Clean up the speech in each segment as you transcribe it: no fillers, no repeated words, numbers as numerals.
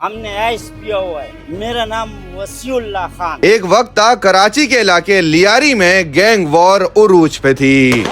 हमने ऐश पिया हुआ है। मेरा नाम वसीउल्लाह खान। एक वक्त था कराची के इलाके लियारी में गैंग वॉर उरूज पे थी।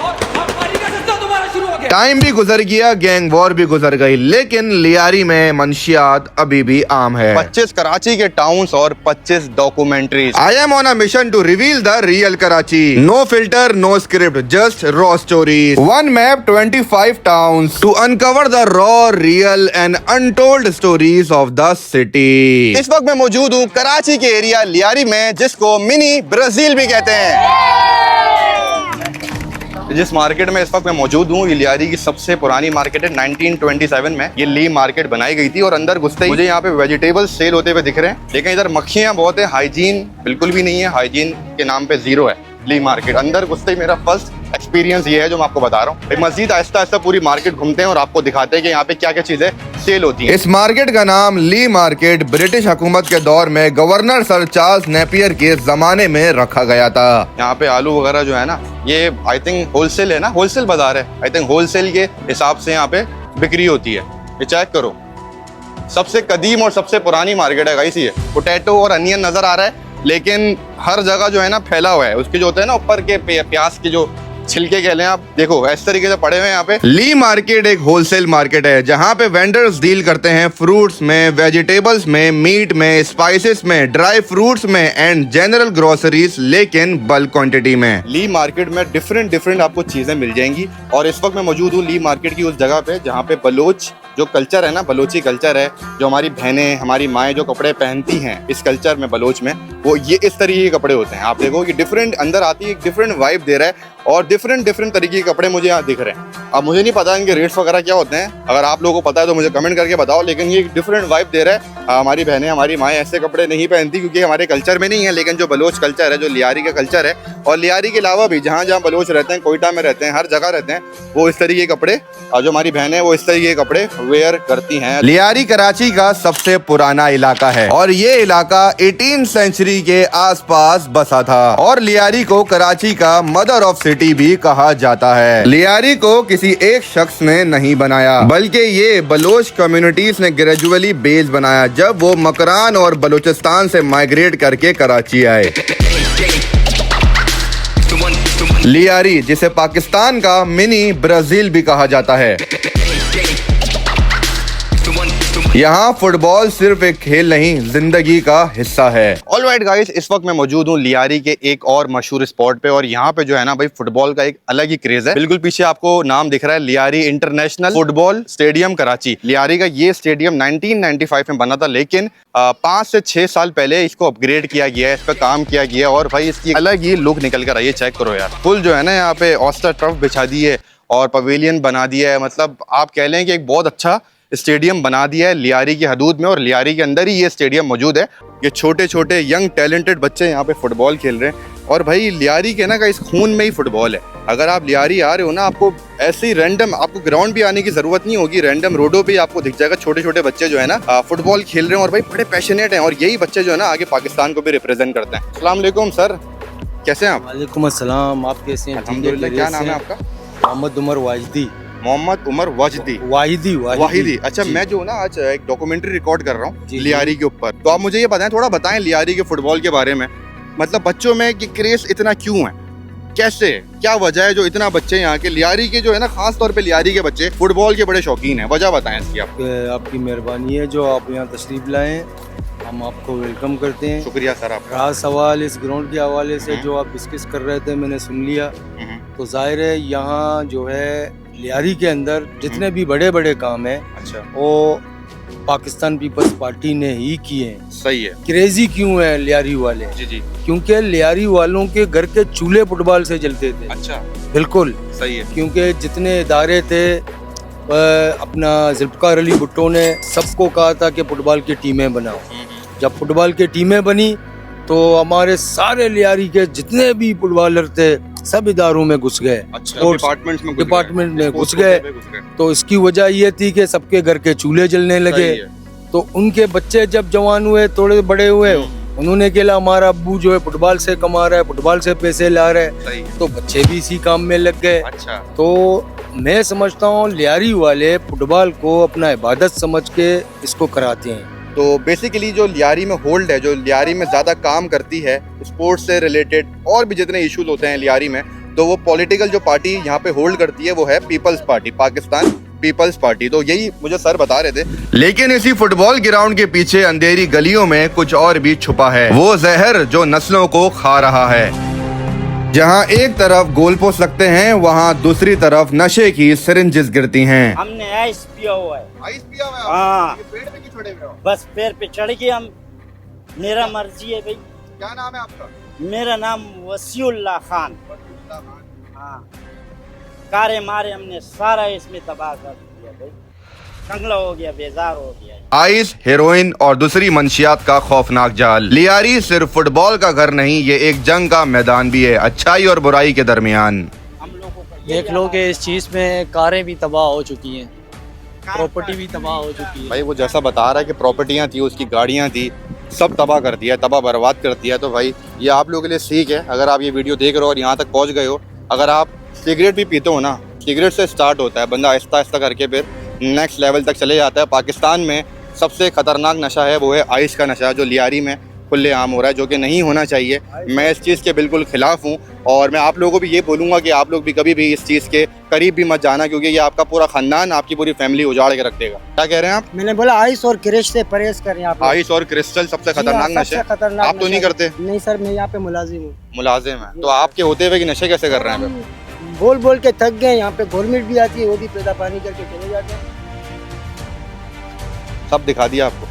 टाइम भी गुजर गया, गैंग वॉर भी गुजर गई, लेकिन लियारी में मंशियात अभी भी आम है। 25 कराची के टाउन्स और 25 documentaries. I am on a mission to reveal the real Karachi. No filter, no script, just raw stories. One map, 25 towns to uncover the raw, real and untold stories of the city. इस वक्त मैं मौजूद हूँ कराची के area Lyari में, जिसको mini Brazil भी कहते हैं। जिस मार्केट में इस वक्त मैं मौजूद हूँ, ये लियारी की सबसे पुरानी मार्केट है। 1927 में ये ली मार्केट बनाई गई थी और अंदर घुसते ही मुझे यहाँ पे वेजिटेबल्स सेल होते हुए दिख रहे हैं, लेकिन इधर मक्खियाँ बहुत है, हाइजीन बिल्कुल भी नहीं है। हाइजीन के नाम पे जीरो है ली मार्केट। अंदर घुसते ही मेरा फर्स्ट एक्सपीरियंस ये है जो मैं आपको बता रहा हूँ। मजीद आहिस्ता आहिस्ता पूरी मार्केट घूमते हैं और आपको दिखाते हैं कि यहाँ पे क्या क्या चीजें सेल होती हैं। इस मार्केट का नाम ली मार्केट ब्रिटिश हुकूमत के दौर में गवर्नर सर चार्ल्स नेपियर के जमाने में रखा गया था। यहाँ पे आलू वगैरह जो है ना, ये आई थिंक होलसेल है ना, होलसेल बाजार है। आई थिंक होलसेल के हिसाब से यहाँ पे बिक्री होती है। ये चेक करो, सबसे कदीम और सबसे पुरानी मार्केट है गाइस। ये पोटैटो और अनियन नजर आ रहा है, लेकिन हर जगह जो है ना फैला हुआ है। उसके जो होते हैं ना ऊपर के प्याज के जो छिलके कह लें आप, देखो इस तरीके से पड़े हुए हैं यहाँ पे। ली मार्केट एक होलसेल मार्केट है जहाँ पे वेंडर्स डील करते हैं फ्रूट्स में, वेजिटेबल्स में, मीट में, स्पाइसेस में, ड्राई फ्रूट्स में एंड जनरल ग्रोसरीज, लेकिन बल्क क्वांटिटी में। ली मार्केट में डिफरेंट आपको चीजें मिल जाएंगी। और इस वक्त मैं मौजूद हूँ ली मार्केट की उस जगह पे जहाँ पे बलोच जो कल्चर है ना, बलोची कल्चर है, जो हमारी बहनें, हमारी माएँ जो कपड़े पहनती हैं इस कल्चर में बलोच में, वो ये इस तरीके के कपड़े होते हैं। आप देखो कि डिफरेंट अंदर आती है, एक डिफरेंट वाइब दे रहा है और डिफरेंट तरीके के कपड़े मुझे यहाँ दिख रहे हैं। अब मुझे नहीं पता इनके रेट्स वगैरह क्या होते हैं, अगर आप लोगों को पता है तो मुझे कमेंट करके बताओ, लेकिन ये डिफरेंट वाइब दे रहा है। हमारी बहनें, हमारी माएँ ऐसे कपड़े नहीं पहनती क्योंकि हमारे कल्चर में नहीं है, लेकिन जो बलोच कल्चर है, जो लियारी का कल्चर है, और लियारी के अलावा भी जहाँ जहाँ बलोच रहते हैं, कोयटा में रहते हैं, हर जगह रहते हैं, वो इस तरीके के कपड़े, और जो हमारी बहनें वो इस तरीके के कपड़े वेयर करती हैं। लियारी कराची का सबसे पुराना इलाका है और ये इलाका 18वीं सेंचुरी के आसपास बसा था और लियारी को कराची का मदर ऑफ सिटी भी कहा जाता है। लियारी को किसी एक शख्स ने नहीं बनाया, बल्कि ये बलोच कम्युनिटीज ने ग्रेजुअली बेस बनाया जब वो मकरान और बलूचिस्तान से माइग्रेट करके कराची आए। लियारी, जिसे पाकिस्तान का मिनी ब्राजील भी कहा जाता है, यहाँ फुटबॉल सिर्फ एक खेल नहीं, जिंदगी का हिस्सा है। ऑलराइट गाइस, इस वक्त मैं मौजूद हूँ लियारी के एक और मशहूर स्पॉट पे, और यहाँ पे जो है ना भाई, फुटबॉल का एक अलग ही क्रेज है। बिल्कुल पीछे आपको नाम दिख रहा है, Lyari international football stadium Karachi. Lyari का ये स्टेडियम 1995 में बना था, लेकिन 5 से 6 साल पहले इसको अपग्रेड किया गया है, इस पर काम किया गया, और भाई इसकी अलग ही लुक निकल कर आई है। चेक करो यार, फुल जो है ना यहाँ पे ऑस्टर टर्फ बिछा दी है और पवेलियन बना दिया है। मतलब आप कह लें कि एक बहुत अच्छा स्टेडियम बना दिया है लियारी की हदूद में, और लियारी के अंदर ही ये स्टेडियम मौजूद है। ये छोटे छोटे यंग टैलेंटेड बच्चे यहाँ पे फुटबॉल खेल रहे हैं, और भाई लियारी के ना का इस खून में ही फुटबॉल है। अगर आप लियारी आ रहे हो ना, आपको ऐसे ही रैंडम, आपको ग्राउंड भी आने की जरूरत नहीं होगी, रैंडम रोडों पे आपको दिख जाएगा छोटे छोटे बच्चे जो है ना फुटबॉल खेल रहे हैं, और भाई बड़े पैशनेट हैं, और यही बच्चे जो है ना आगे पाकिस्तान को भी रिप्रेजेंट करते हैं। अस्सलाम वालेकुम सर, कैसे हैं आप? वालेकुम अस्सलाम, आप कैसे हैं? अल्हम्दुलिल्लाह। क्या नाम है आपका? मोहम्मद उमर वाजिदी। मोहम्मद उमर वाजिदी। वाहिदी। अच्छा, मैं जो ना आज एक डॉक्यूमेंट्री रिकॉर्ड कर रहा हूँ लियारी के ऊपर, तो आप मुझे ये बताएं, थोड़ा बताएं लियारी के फुटबॉल के बारे में। मतलब बच्चों में कि क्रेज इतना क्यों है, कैसे, क्या वजह है जो इतना बच्चे यहाँ के लियारी के जो है ना, खास तौर पे लियारी के बच्चे फुटबॉल के बड़े शौकीन हैं? वजह बताएं इसकी आप। आपकी मेहरबानी है जो आप यहाँ तशरीफ लाए, हम आपको वेलकम करते हैं। शुक्रिया सर आपका। रहा सवाल इस ग्राउंड के हवाले से जो आप डिस्कस कर रहे थे, मैंने सुन लिया, तो जाहिर है यहाँ जो है लियारी के अंदर जितने भी बड़े बड़े काम हैं, अच्छा, वो पाकिस्तान पीपल्स पार्टी ने ही किए हैं। सही है। क्रेजी क्यों है लियारी वाले? जी, क्योंकि लियारी वालों के घर के चूल्हे फुटबॉल से जलते थे। अच्छा, बिल्कुल सही है। क्योंकि जितने इदारे थे, अपना जुल्फ़िकार अली भुट्टो ने सबको कहा था कि फुटबॉल की टीमें बनाओ। जब फुटबॉल की टीमें बनी तो हमारे सारे लियारी के जितने भी फुटबॉलर थे सब इदारों में घुस गए। अच्छा, डिपार्टमेंट में घुस गए। तो इसकी वजह ये थी कि सबके घर के चूल्हे जलने लगे। तो उनके बच्चे जब जवान हुए, थोड़े बड़े हुए, उन्होंने कहा हमारा अब्बू जो है फुटबॉल से कमा रहा है, फुटबॉल से पैसे ला रहा है, तो बच्चे भी इसी काम में लग गए। अच्छा, तो मैं समझता हूँ लियारी वाले फुटबॉल को अपना इबादत समझ के इसको कराते हैं। तो बेसिकली जो लियारी में होल्ड है, जो लियारी में ज़्यादा काम करती है स्पोर्ट्स से रिलेटेड और भी जितने इश्यूज होते हैं लियारी में, तो वो पॉलिटिकल जो पार्टी यहाँ पे होल्ड करती है वो है पीपल्स पार्टी, पाकिस्तान पीपल्स पार्टी। तो यही मुझे सर बता रहे थे। लेकिन इसी फुटबॉल ग्राउंड के पीछे अंधेरी गलियों में कुछ और भी छुपा है, वो जहर जो नस्लों को खा रहा है। जहां एक तरफ गोल पोस्ट लगते हैं, वहां दूसरी तरफ नशे की सिरिंजेस गिरती हैं। हमने आइस पिया हुआ है। आइस पिया हुआ है? हाँ। ये पेड़ पे क्यों छोड़े हुए हो? बस पैर पे चढ़ गए हम। मेरा मर्जी है भाई। क्या नाम है आपका? मेरा नाम वसीउल्लाह खान। हाँ, कारे मारे हमने सारा इसमें तबाह कर दिया भाई। कंगला हो गया, बेजार हो गया। आइस, हेरोइन और दूसरी मंशियात का खौफनाक जाल। लियारी सिर्फ फुटबॉल का घर नहीं, ये एक जंग का मैदान भी है, अच्छाई और बुराई के दरमियान। हम लोगों का देख लो कि इस चीज़ में कारें भी तबाह हो चुकी हैं, प्रॉपर्टी भी तबाह हो चुकी है। भाई वो जैसा बता रहा है कि प्रॉपर्टियाँ थी, उसकी गाड़ियाँ थी, सब तबाह कर दिया, तबाह बर्बाद कर दिया। तो भाई ये आप लोगों के लिए सीख है, अगर आप ये वीडियो देख रहे हो और यहाँ तक पहुँच गए हो, अगर आप सिगरेट भी पीते हो ना, सिगरेट से स्टार्ट होता है, बंदा आहिस्ता आहिस्ता करके फिर नेक्स्ट लेवल तक चले जाता है। पाकिस्तान में सबसे खतरनाक नशा है वो है आइस का नशा, जो लियारी में खुलेआम हो रहा है, जो कि नहीं होना चाहिए। मैं इस चीज़ के बिल्कुल खिलाफ हूँ और मैं आप लोगों को भी ये बोलूँगा कि आप लोग भी कभी भी इस चीज़ के करीब भी मत जाना, क्योंकि ये आपका पूरा खानदान, आपकी पूरी फैमिली उजाड़ के रख देगा। क्या कह रहे हैं आप? मैंने बोला आइस और क्रिश से परहेज करें आप। आइस और क्रिस्टल सबसे खतरनाक नशे। खतरनाक आप तो नहीं करते? नहीं सर, मैं यहाँ पे मुलाजिम हूँ। मुलाजिम है, तो आपके होते हुए कि नशे कैसे कर रहे हैं? बोल बोल के थक गए, यहाँ पे गवर्नमेंट भी आती है, वो भी पैदा पानी करके चले जाते हैं। सब दिखा दिया आपको,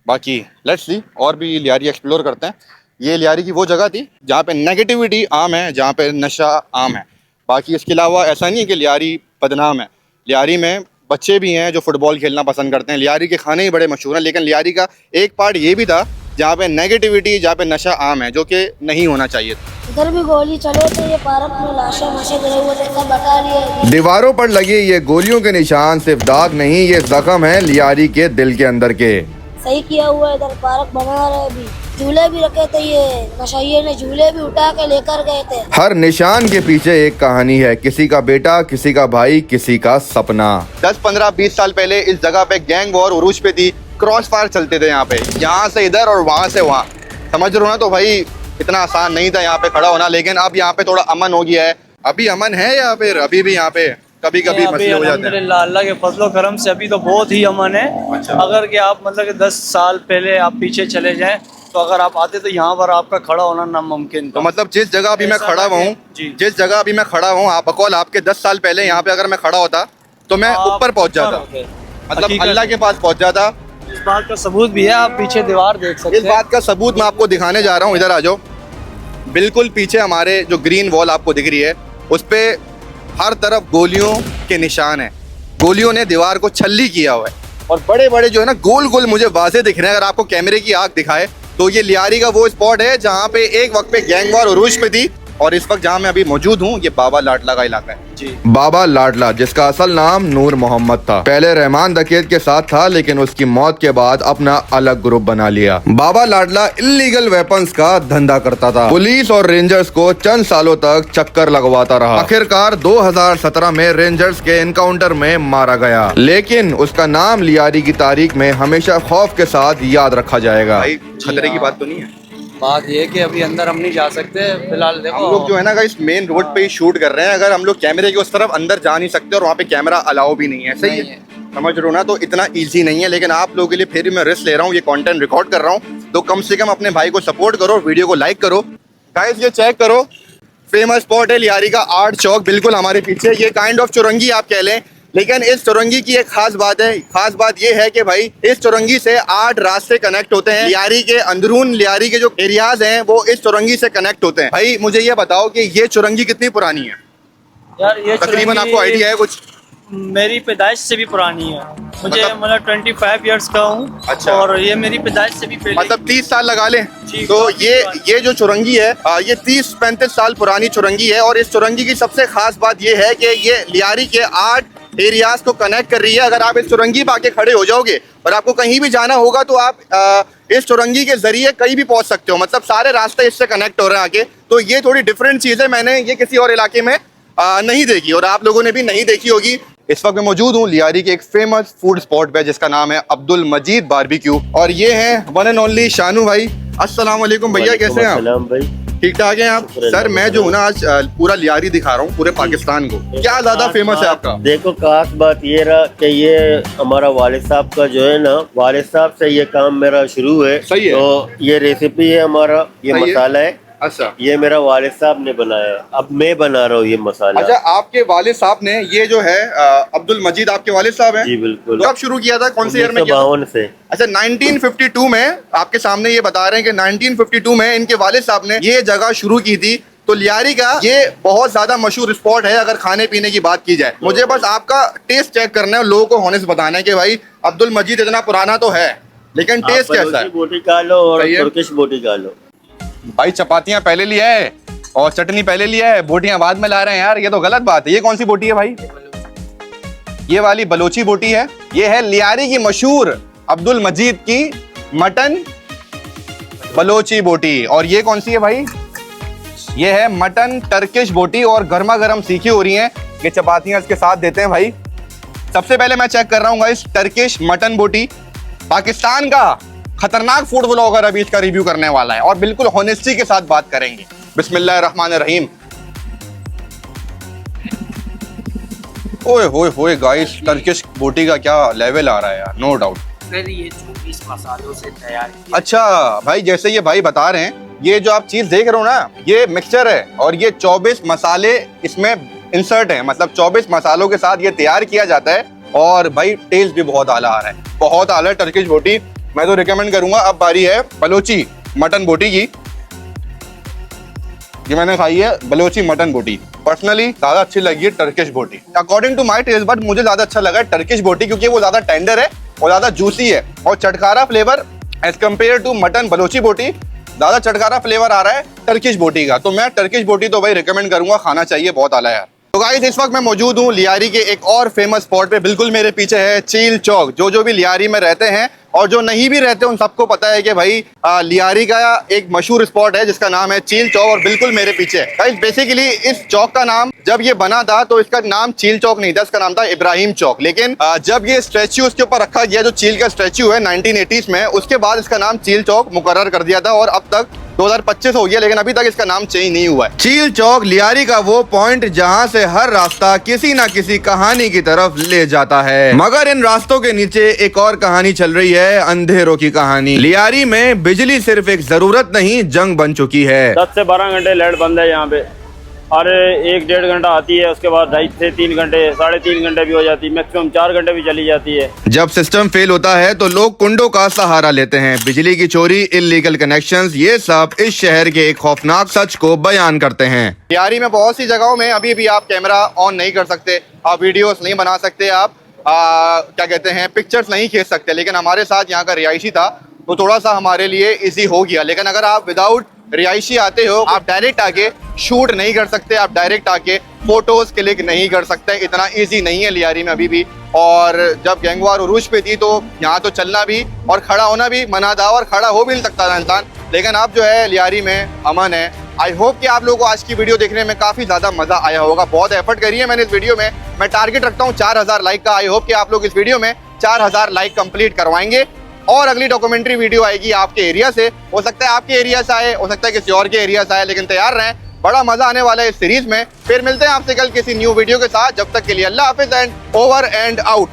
बाकी लेट्स सी और भी लियारी एक्सप्लोर करते हैं। ये लियारी की वो जगह थी जहाँ पे नेगेटिविटी आम है, जहाँ पे नशा आम है। बाकी इसके अलावा ऐसा नहीं है कि लियारी बदनाम है। लियारी में बच्चे भी हैं जो फुटबॉल खेलना पसंद करते हैं, लियारी के खाने ही बड़े मशहूर हैं, लेकिन लियारी का एक पार्ट ये भी था जहाँ पे नेगेटिविटी, जहाँ पे नशा आम है, जो कि नहीं होना चाहिए। इधर भी गोली चले थे, ये पार्क में लाशें माशे गिरे हुए थे, सब बता लिए। दीवारों पर लगे ये गोलियों के निशान सिर्फ दाग नहीं, ये जख्म है लियारी के दिल के अंदर के। सही किया हुआ है, इधर पार्क बना रहे, अभी झूले भी रखे थे, ये नशाइये ने झूले भी उठा के लेकर गए थे। हर निशान के पीछे एक कहानी है, किसी का बेटा, किसी का भाई, किसी का सपना। 10, 15, 20 साल पहले इस जगह पे गैंग वॉर उरूज पे थी, क्रॉस फायर चलते थे यहाँ पे, यहाँ से इधर और वहाँ से वहाँ, समझ रहे हो ना? तो भाई इतना आसान नहीं था यहाँ पे खड़ा होना, लेकिन अब यहाँ पे थोड़ा अमन हो गया है। अभी अमन है या फिर अभी भी यहाँ पे कभी कभी मसले हो जाते हैं? अल्हम्दुलिल्लाह, अल्लाह के फजलो करम से अभी तो बहुत ही अमन है। अच्छा। अगर कि आप मतलब कि 10 साल पहले आप पीछे चले जाएं तो अगर आप आते तो यहाँ पर आपका खड़ा होना नामुमकिन तो था। मतलब जिस जगह अभी मैं खड़ा हुआ हूँ, जी। जिस जगह अभी मैं खड़ा हूँ, आप बकौल आपके 10 साल पहले यहाँ पे अगर मैं खड़ा होता तो मैं आप ऊपर पहुँच जाता, होते। मतलब हकीकत अल्लाह के पास पहुँच जाता। इस बात का सबूत भी है, आप पीछे दीवार देख सकते इस हैं। बात का सबूत मैं आपको दिखाने जा रहा हूँ, इधर आ जाओ। बिल्कुल पीछे हमारे जो ग्रीन वॉल आपको दिख रही है, उस पे हर तरफ गोलियों के निशान है, गोलियों ने दीवार को छल्ली किया हुआ है, और बड़े बड़े जो है ना गोल गोल मुझे वाज़े दिख रहे हैं। अगर आपको कैमरे की आंख दिखाए तो ये लियारी का वो स्पॉट है जहाँ पे एक वक्त पे गैंग वॉर उरूज पे थी, और इस वक्त जहाँ मैं अभी मौजूद हूँ ये बाबा लाडला का इलाका है। जी। बाबा लाडला, जिसका असल नाम नूर मोहम्मद था, पहले रहमान दकेत के साथ था, लेकिन उसकी मौत के बाद अपना अलग ग्रुप बना लिया। बाबा लाडला इल्लीगल वेपन्स का धंधा करता था, पुलिस और रेंजर्स को चंद सालों तक चक्कर लगवाता रहा। आखिरकार 2017 में रेंजर्स के एनकाउंटर में मारा गया, लेकिन उसका नाम लियारी की तारीख में हमेशा खौफ के साथ याद रखा जाएगा। भाई खतरे की बात तो नहीं है? बात ये कि अभी अंदर हम नहीं जा सकते फिलहाल। देखो हम लोग जो है ना इस मेन रोड पे ही शूट कर रहे हैं, अगर हम लोग कैमरे के उस तरफ अंदर जा नहीं सकते और वहाँ पे कैमरा अलाउ भी नहीं है, सही है? समझ रहे हो ना? तो इतना इजी नहीं है, लेकिन आप लोगों के लिए फिर भी मैं रिस्क ले रहा हूँ, ये कंटेंट रिकॉर्ड कर रहा हूँ, तो कम से कम अपने भाई को सपोर्ट करो, वीडियो को लाइक करो। गाइस ये चेक करो, फेमस स्पॉट है लियारी का आर्ट चौक, बिल्कुल हमारे पीछे। ये काइंड ऑफ चुरंगी आप कह लें, लेकिन इस चुरंगी की एक खास बात है। खास बात ये है कि भाई इस चुरंगी से 8 रास्ते कनेक्ट होते हैं। लियारी के अंदरून, लियारी के जो एरियाज हैं वो इस चुरंगी से कनेक्ट होते हैं। भाई मुझे ये बताओ कि ये चुरंगी कितनी पुरानी है? यार ये तकरीबन आपको आइडिया है कुछ? मेरी पैदाइश से भी पुरानी है, मुझे मतलब 25 इयर्स का हूँ। अच्छा। और ये मेरी पैदाइश से भी पहले, मतलब 30 साल लगा लें। जी, तो ये जो चुरंगी है ये 30-35 साल पुरानी चुरंगी है, और इस चुरंगी की सबसे खास बात ये है कि ये लियारी के 8 एरियाज को कनेक्ट कर रही है। अगर आप इस चुरंगी पे आके खड़े हो जाओगे और आपको कहीं भी जाना होगा तो आप इस चुरंगी के जरिए कहीं भी पहुंच सकते हो, मतलब सारे रास्ते इससे कनेक्ट हो रहे हैं आगे। तो ये थोड़ी डिफरेंट चीज़ है, मैंने ये किसी और इलाके में नहीं देखी और आप लोगों ने भी नहीं देखी होगी। इस वक्त मैं मौजूद हूँ लियारी के एक फेमस फूड स्पॉट पे जिसका नाम है अब्दुल मजीद बारबेक्यू और ये हैं वन एंड ओनली शानू भाई। अस्सलाम वालेकुम भैया, कैसे हैं आप? भाई ठीक ठाक हैं आप? सर मैं जो हूँ ना आज पूरा लियारी दिखा रहा हूँ पूरे पाकिस्तान को, क्या ज्यादा फेमस है आपका? देखो खास बात ये रहा कि ये हमारा वालिद साहब का जो है ना, वालिद साहब से ये काम मेरा शुरू है। सही है। तो ये रेसिपी है हमारा, ये सही है। मसाला है। अच्छा, ये मेरा वालिद साहब ने बनाया, अब मैं बना रहा हूँ ये मसाला। अच्छा आपके वालिद साहब ने ये जो है अब्दुल मजीद आपके वालिद साहब हैं? जी बिल्कुल। कब शुरू किया था, कौन से ईयर में किया था? 1952 से। अच्छा 1952 में आपके सामने ये बता रहे हैं कि 1952 में इनके वालिद साहब ने ये जगह शुरू की थी। तो लियारी का ये बहुत ज्यादा मशहूर स्पॉट है अगर खाने पीने की बात की जाए। मुझे बस आपका टेस्ट चेक करना है, लोगों को हॉनेस्ट बताना है कि भाई अब्दुल मजीद इतना पुराना तो है लेकिन टेस्ट कैसा है? बोटी खा लो और सही है। तुर्किश बोटी खा लो। भाई चपातियां पहले लिया है और चटनी पहले लिया है, बोटियां बाद में ला रहे हैं यार, ये तो गलत बात है। ये कौन सी बोटी है भाई? ये वाली बलोची बोटी है। ये है लियारी की मशहूर अब्दुल मजीद की मटन बलोची बोटी। और ये कौन सी है भाई? ये है मटन टर्किश बोटी और गर्मा गर्म सीखी हो रही हैं। ये चपातियां इसके साथ देते हैं भाई। सबसे पहले मैं चेक कर रहा हूँ गाइस टर्किश मटन बोटी। पाकिस्तान का खतरनाक फूड व्लॉगर अभी इसका रिव्यू करने वाला है और बिल्कुल होनेस्टी के साथ बात करेंगे। बिस्मिल्लाहिर्रहमानिर्रहीम। ओए होए होए गाइस, टर्किश बोटी का क्या लेवल आ रहा है यार, नो डाउट। सर ये 24 मसालों से तैयार किया। अच्छा भाई, जैसे ये भाई बता रहे हैं, ये जो आप चीज देख रहे हो ना, ये मिक्सचर है और ये 24 मसाले इसमें इंसर्ट हैं, मतलब 24 मसालों के साथ ये तैयार किया जाता है। और भाई टेस्ट भी बहुत आला आ रहा है, बहुत आला है टर्किश बोटी। मैं तो रिकमेंड करूंगा। अब बारी है बलोची मटन बोटी की। ये मैंने खाई है बलोची मटन बोटी, पर्सनली ज्यादा अच्छी लगी है टर्किश बोटी according to my taste, but मुझे ज्यादा अच्छा लगा टर्किश बोटी क्योंकि वो ज्यादा टेंडर है और ज्यादा जूसी है और चटकारा flavour as compare to mutton Balochi boti, ज्यादा चटकारा फ्लेवर आ रहा है टर्किश बोटी का। तो मैं टर्किश बोटी तो भाई रिकमेंड करूंगा, खाना चाहिए, बहुत आला है। तो गाइस इस वक्त मैं मौजूद हूँ लियारी के एक और फेमस स्पॉट पे। बिल्कुल मेरे पीछे है चील चौक। जो भी लियारी में रहते हैं और जो नहीं भी रहते उन सबको पता है कि भाई लियारी का एक मशहूर स्पॉट है जिसका नाम है चील चौक और बिल्कुल मेरे पीछे है। गाइस बेसिकली इस चौक का नाम जब ये बना था तो इसका नाम चील चौक नहीं था, इसका नाम था इब्राहिम चौक। लेकिन जब ये स्टैच्यू उसके ऊपर रखा गया, जो चील का स्टैच्यू है 1980s में, उसके बाद इसका नाम चील चौक मुकर्रर कर दिया था और अब तक 2025 हो गया लेकिन अभी तक इसका नाम चेंज नहीं हुआ है। चील चौक लियारी का वो पॉइंट जहां से हर रास्ता किसी न किसी कहानी की तरफ ले जाता है, मगर इन रास्तों के नीचे एक और कहानी चल रही है, अंधेरों की कहानी। लियारी में बिजली सिर्फ एक जरूरत नहीं, जंग बन चुकी है। 10 से 12 घंटे लाइट बंद है यहाँ पे और 1-1.5 घंटा आती है, उसके बाद 2.5 से 3 घंटे 3.5 घंटे भी हो जाती है, मैक्सिमम 4 घंटे भी चली जाती है। जब सिस्टम फेल होता है तो लोग कुंडों का सहारा लेते हैं। बिजली की चोरी, इल्लीगल कनेक्शंस, ये सब इस शहर के एक खौफनाक सच को बयान करते हैं। लियारी में बहुत सी जगहों में अभी भी आप कैमरा ऑन नहीं कर सकते, आप वीडियोस नहीं बना सकते, आप क्या कहते हैं पिक्चर्स नहीं खींच सकते। लेकिन हमारे साथ यहाँ का रिहायशी था तो थोड़ा सा हमारे लिए इजी हो गया। लेकिन अगर आप विदाउट रिहायशी आते हो, आप डायरेक्ट आके शूट नहीं कर सकते, आप डायरेक्ट आके फोटोज क्लिक नहीं कर सकते, इतना इजी नहीं है लियारी में अभी भी। और जब गैंगवार उरूज पे थी तो यहाँ तो चलना भी और खड़ा होना भी मना था और खड़ा हो भी नहीं सकता था इंसान। लेकिन अब जो है लियारी में अमन है। आई होप कि आप लोगों को आज की वीडियो देखने में काफी ज्यादा मजा आया होगा। बहुत एफर्ट करी है मैंने इस वीडियो में, मैं टारगेट रखता हूँ 4000 लाइक का। आई होप कि आप लोग इस वीडियो में 4000 लाइक कंप्लीट करवाएंगे और अगली डॉक्यूमेंट्री वीडियो आएगी आपके एरिया से। हो सकता है आपके एरिया से आए, हो सकता है किसी और के एरिया से आए, लेकिन तैयार रहें, बड़ा मजा आने वाला है इस सीरीज में। फिर मिलते हैं आपसे कल किसी न्यू वीडियो के साथ। जब तक के लिए अल्लाह हाफिज एंड ओवर एंड आउट।